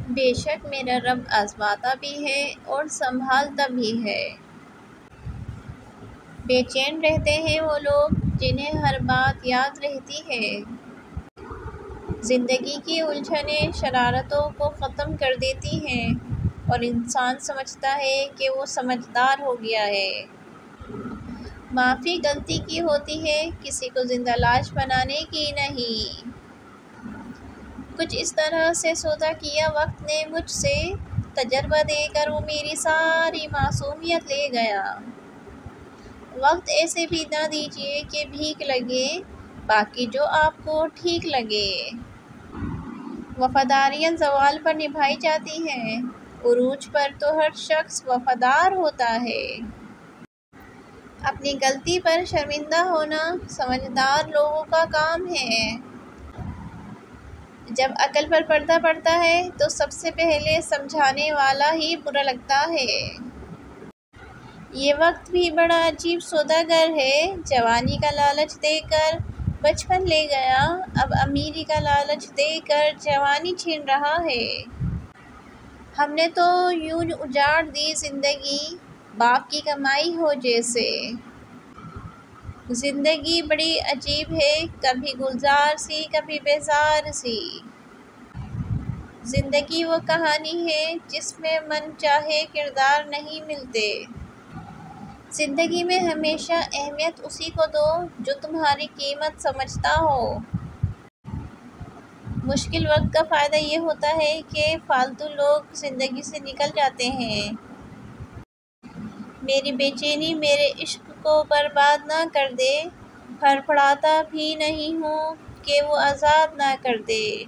بے شک میرا رب آزماتا بھی ہے اور سنبھالتا بھی ہے۔ بے چین رہتے ہیں وہ لوگ جنہیں ہر بات یاد رہتی ہے۔ زندگی کی الجھنیں شرارتوں کو ختم کر دیتی ہیں اور انسان سمجھتا ہے کہ وہ سمجھدار ہو گیا ہے۔ معافی غلطی کی ہوتی ہے، کسی کو زندہ لاش بنانے کی نہیں۔ کچھ اس طرح سے سودا کیا وقت نے مجھ سے، تجربہ دے کر وہ میری ساری معصومیت لے گیا۔ وقت ایسے بھی نہ دیجیے کہ بھیک لگے، باقی جو آپ کو ٹھیک لگے۔ وفاداریاں زوال پر نبھائی جاتی ہیں، عروج پر تو ہر شخص وفادار ہوتا ہے۔ اپنی غلطی پر شرمندہ ہونا سمجھدار لوگوں کا کام ہے۔ جب عقل پر پردہ پڑتا ہے تو سب سے پہلے سمجھانے والا ہی برا لگتا ہے۔ یہ وقت بھی بڑا عجیب سوداگر ہے، جوانی کا لالچ دے کر بچپن لے گیا، اب امیری کا لالچ دے کر جوانی چھین رہا ہے۔ ہم نے تو یوں اجاڑ دی زندگی، باپ کی کمائی ہو جیسے۔ زندگی بڑی عجیب ہے، کبھی گلزار سی کبھی بیزار سی۔ زندگی وہ کہانی ہے جس میں من چاہے کردار نہیں ملتے۔ زندگی میں ہمیشہ اہمیت اسی کو دو جو تمہاری قیمت سمجھتا ہو۔ مشکل وقت کا فائدہ یہ ہوتا ہے کہ فالتو لوگ زندگی سے نکل جاتے ہیں۔ میری بے چینی میرے عشق کو برباد نہ کر دے، پھڑپڑاتا بھی نہیں ہوں کہ وہ آزاد نہ کر دے۔